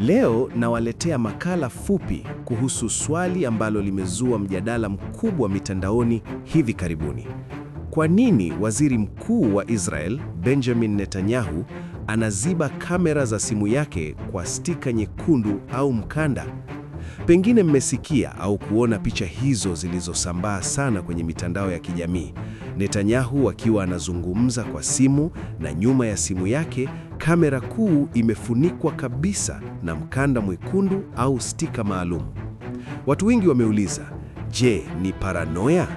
Leo nawaletea makala fupi kuhusu swali ambalo limezua mjadala mkubwa mitandaoni hivi karibuni. Kwa nini Waziri Mkuu wa Israel, Benjamin Netanyahu, anaziba kamera za simu yake kwa stika nyekundu au mkanda? Pengine mmesikia au kuona picha hizo zilizosambaa sana kwenye mitandao ya kijamii. Netanyahu akiwa anazungumza kwa simu na nyuma ya simu yake kamera kuu imefunikwa kabisa na mkanda mwekundu au stika maalum. Watu wengi wameuliza, je, ni paranoia?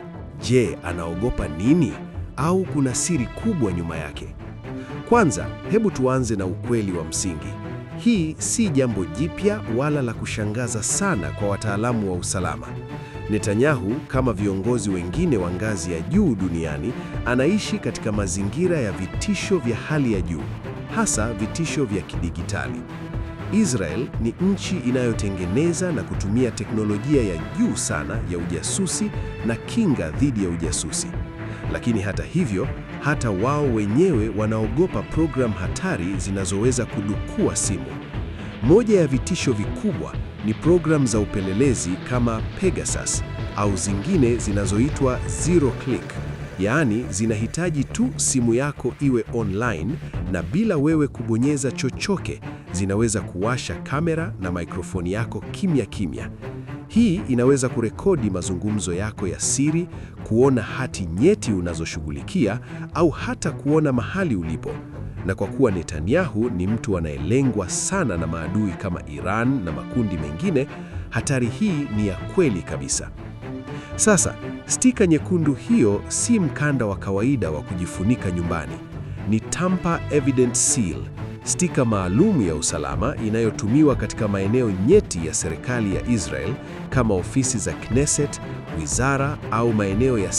Je, anaogopa nini? Au kuna siri kubwa nyuma yake? Kwanza, hebu tuanze na ukweli wa msingi. Hii si jambo jipya wala la kushangaza sana kwa wataalamu wa usalama. Netanyahu, kama viongozi wengine wa ngazi ya juu duniani, anaishi katika mazingira ya vitisho vya hali ya juu, hasa vitisho vya kidigitali. Israel ni nchi inayotengeneza na kutumia teknolojia ya juu sana ya ujasusi na kinga dhidi ya ujasusi. Lakini hata hivyo, hata wao wenyewe wanaogopa programu hatari zinazoweza kudukua simu. Moja ya vitisho vikubwa ni programu za upelelezi kama Pegasus au zingine zinazoitwa zero click, yaani zinahitaji tu simu yako iwe online na bila wewe kubonyeza chochote, zinaweza kuwasha kamera na mikrofoni yako kimya kimya. Hii inaweza kurekodi mazungumzo yako ya siri, kuona hati nyeti unazoshughulikia au hata kuona mahali ulipo. Na kwa kuwa Netanyahu ni mtu anayelengwa sana na maadui kama Iran na makundi mengine, hatari hii ni ya kweli kabisa. Sasa, stika nyekundu hiyo si mkanda wa kawaida wa kujifunika nyumbani. Ni Tamper Evidence Seal, stika maalum ya usalama inayotumiwa katika maeneo nyeti ya serikali ya Israel kama ofisi za Knesset, wizara au maeneo ya